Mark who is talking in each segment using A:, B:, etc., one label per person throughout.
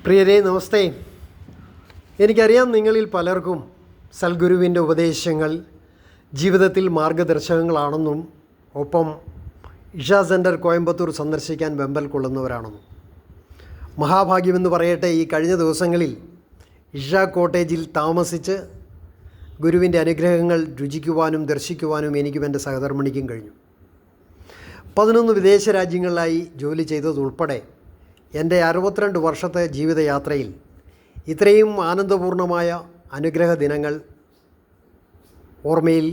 A: പ്രിയരേ, നമസ്തേ. എനിക്കറിയാം നിങ്ങളിൽ പലർക്കും സൽഗുരുവിൻ്റെ ഉപദേശങ്ങൾ ജീവിതത്തിൽ മാർഗദർശകങ്ങളാണെന്നും ഒപ്പം ഇഷ സെൻറ്റർ കോയമ്പത്തൂർ സന്ദർശിക്കാൻ വെമ്പൽ കൊള്ളുന്നവരാണെന്നും. മഹാഭാഗ്യമെന്ന് പറയട്ടെ, ഈ കഴിഞ്ഞ ദിവസങ്ങളിൽ ഇഷ കോട്ടേജിൽ താമസിച്ച് ഗുരുവിൻ്റെ അനുഗ്രഹങ്ങൾ രുചിക്കുവാനും ദർശിക്കുവാനും എനിക്കും എൻ്റെ സഹധർമ്മിണിക്കും കഴിഞ്ഞു. 11 വിദേശ രാജ്യങ്ങളിലായി ജോലി ചെയ്തതുൾപ്പെടെ എൻ്റെ 62 വർഷത്തെ ജീവിതയാത്രയിൽ ഇത്രയും ആനന്ദപൂർണമായ അനുഗ്രഹ ദിനങ്ങൾ ഓർമ്മയിൽ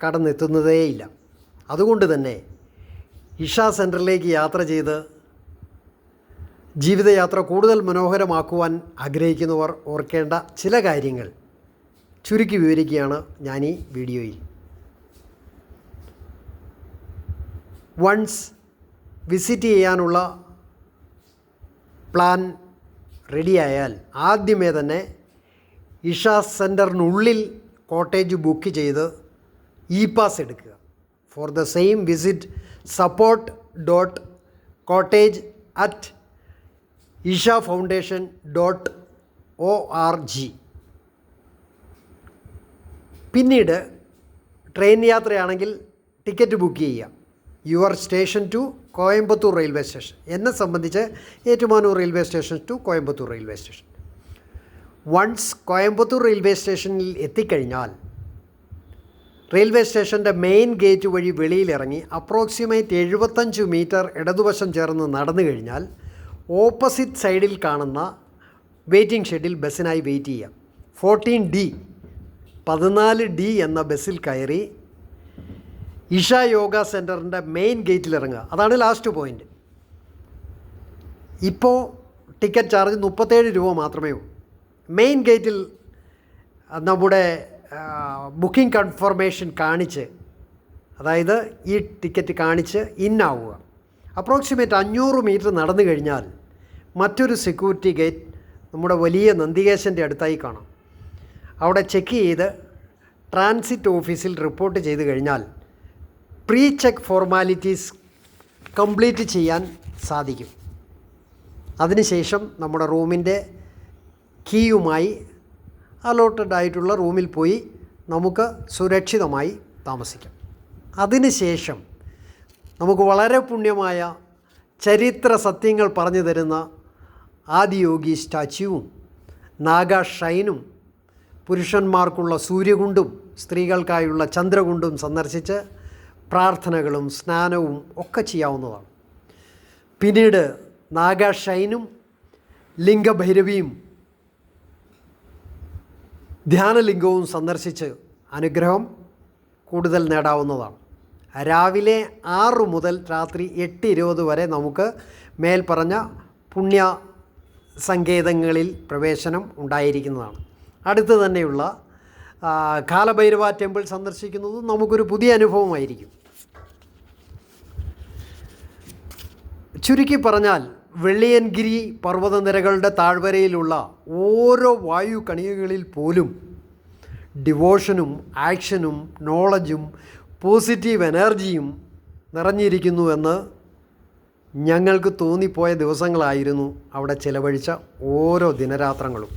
A: കടന്നെത്തുന്നതേയില്ല. അതുകൊണ്ട് തന്നെ ഇഷ സെൻറ്ററിലേക്ക് യാത്ര ചെയ്ത് ജീവിതയാത്ര കൂടുതൽ മനോഹരമാക്കുവാൻ ആഗ്രഹിക്കുന്നവർ ഓർക്കേണ്ട ചില കാര്യങ്ങൾ ചുരുക്കി വിവരിക്കുകയാണ് ഞാൻ ഈ വീഡിയോയിൽ. വൺസ് വിസിറ്റ് ചെയ്യാനുള്ള പ്ലാൻ റെഡിയായാൽ ആദ്യമേ തന്നെ ഇഷ സെൻറ്ററിനുള്ളിൽ കോട്ടേജ് ബുക്ക് ചെയ്ത് പാസ് എടുക്കുക. For the same visit support.cottage@ishafoundation.org. പിന്നീട് ട്രെയിൻ യാത്രയാണെങ്കിൽ ടിക്കറ്റ് ബുക്ക് ചെയ്യുക. Your station to Coimbatore railway station. എന്നെ സംബന്ധിച്ച് Ettumanoor railway station to Coimbatore railway station. Once Coimbatore railway സ്റ്റേഷനിൽ എത്തിക്കഴിഞ്ഞാൽ റെയിൽവേ സ്റ്റേഷൻ്റെ മെയിൻ ഗേറ്റ് വഴി വെളിയിലിറങ്ങി അപ്രോക്സിമേറ്റ് 75 മീറ്റർ ഇടതുവശം ചേർന്ന് നടന്നു കഴിഞ്ഞാൽ ഓപ്പോസിറ്റ് സൈഡിൽ കാണുന്ന വെയിറ്റിംഗ് ഷെഡിൽ ബസ്സിനായി വെയിറ്റ് ചെയ്യുക. 14D എന്ന ബസ്സിൽ കയറി ഇഷ യോഗ സെൻറ്ററിൻ്റെ മെയിൻ ഗേറ്റിൽ ഇറങ്ങുക. അതാണ് ലാസ്റ്റ് പോയിൻ്റ്. ഇപ്പോൾ ടിക്കറ്റ് ചാർജ് 37 രൂപ മാത്രമേ ഉള്ളൂ. മെയിൻ ഗേറ്റിൽ നമ്മുടെ ബുക്കിംഗ് കൺഫർമേഷൻ കാണിച്ച്, അതായത് ഈ ടിക്കറ്റ് കാണിച്ച് ഇന്നാവുക. അപ്രോക്സിമേറ്റ് 500 മീറ്റർ നടന്നു കഴിഞ്ഞാൽ മറ്റൊരു സെക്യൂരിറ്റി ഗേറ്റ് നമ്മുടെ വലിയ നന്ദികേശൻ്റെ അടുത്തായി കാണാം. അവിടെ ചെക്ക് ചെയ്ത് ട്രാൻസിറ്റ് ഓഫീസിൽ റിപ്പോർട്ട് ചെയ്ത് കഴിഞ്ഞാൽ പ്രീ ചെക്ക് ഫോർമാലിറ്റീസ് കംപ്ലീറ്റ് ചെയ്യാൻ സാധിക്കും. അതിനുശേഷം നമ്മുടെ റൂമിൻ്റെ കീയുമായി അലോട്ടഡ് ആയിട്ടുള്ള റൂമിൽ പോയി നമുക്ക് സുരക്ഷിതമായി താമസിക്കാം. അതിനുശേഷം നമുക്ക് വളരെ പുണ്യമായ ചരിത്ര സത്യങ്ങൾ പറഞ്ഞു തരുന്ന ആദിയോഗി സ്റ്റാച്യുവും നാഗ ഷൈനും പുരുഷന്മാർക്കുള്ള സൂര്യകുണ്ടും സ്ത്രീകൾക്കായുള്ള ചന്ദ്രകുണ്ടും സന്ദർശിച്ച് പ്രാർത്ഥനകളും സ്നാനവും ഒക്കെ ചെയ്യാവുന്നതാണ്. പിന്നീട് നാഗ ഷൈനും ലിംഗഭൈരവിയും ധ്യാനലിംഗവും സന്ദർശിച്ച് അനുഗ്രഹം കൂടുതൽ നേടാവുന്നതാണ്. രാവിലെ 6 മുതൽ രാത്രി 8:20 വരെ നമുക്ക് മേൽപ്പറഞ്ഞ പുണ്യ സങ്കേതങ്ങളിൽ പ്രവേശനം ഉണ്ടായിരിക്കുന്നതാണ്. അടുത്ത് തന്നെയുള്ള കാലഭൈരവ ടെമ്പിൾ സന്ദർശിക്കുന്നതും നമുക്കൊരു പുതിയ അനുഭവമായിരിക്കും. ചുരുക്കി പറഞ്ഞാൽ വെള്ളിയൻഗിരി പർവ്വതനിരകളുടെ താഴ്വരയിലുള്ള ഓരോ വായു കണികകളിൽ പോലും ഡിവോഷനും ആക്ഷനും നോളജും പോസിറ്റീവ് എനർജിയും നിറഞ്ഞിരിക്കുന്നുവെന്ന് ഞങ്ങൾക്ക് തോന്നിപ്പോയ ദിവസങ്ങളായിരുന്നു അവിടെ ചിലവഴിച്ച ഓരോ ദിനരാത്രങ്ങളും.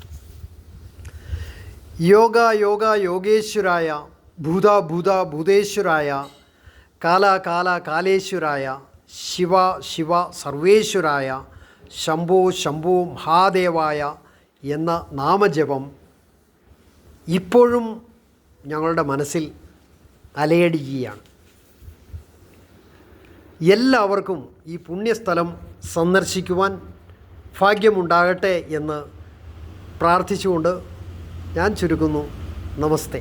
A: യോഗ യോഗേശ്വരായ, ഭൂത ഭൂതേശ്വരായ, കാല കാലേശ്വരായ, ശിവ സർവേശ്വരായ, ശംഭോ മഹാദേവായ എന്ന നാമജപം ഇപ്പോഴും ഞങ്ങളുടെ മനസ്സിൽ അലയടിക്കുകയാണ്. എല്ലാവർക്കും ഈ പുണ്യസ്ഥലം സന്ദർശിക്കുവാൻ ഭാഗ്യമുണ്ടാകട്ടെ എന്ന് പ്രാർത്ഥിച്ചുകൊണ്ട് ഞാൻ ചുരുക്കുന്നു. നമസ്തേ.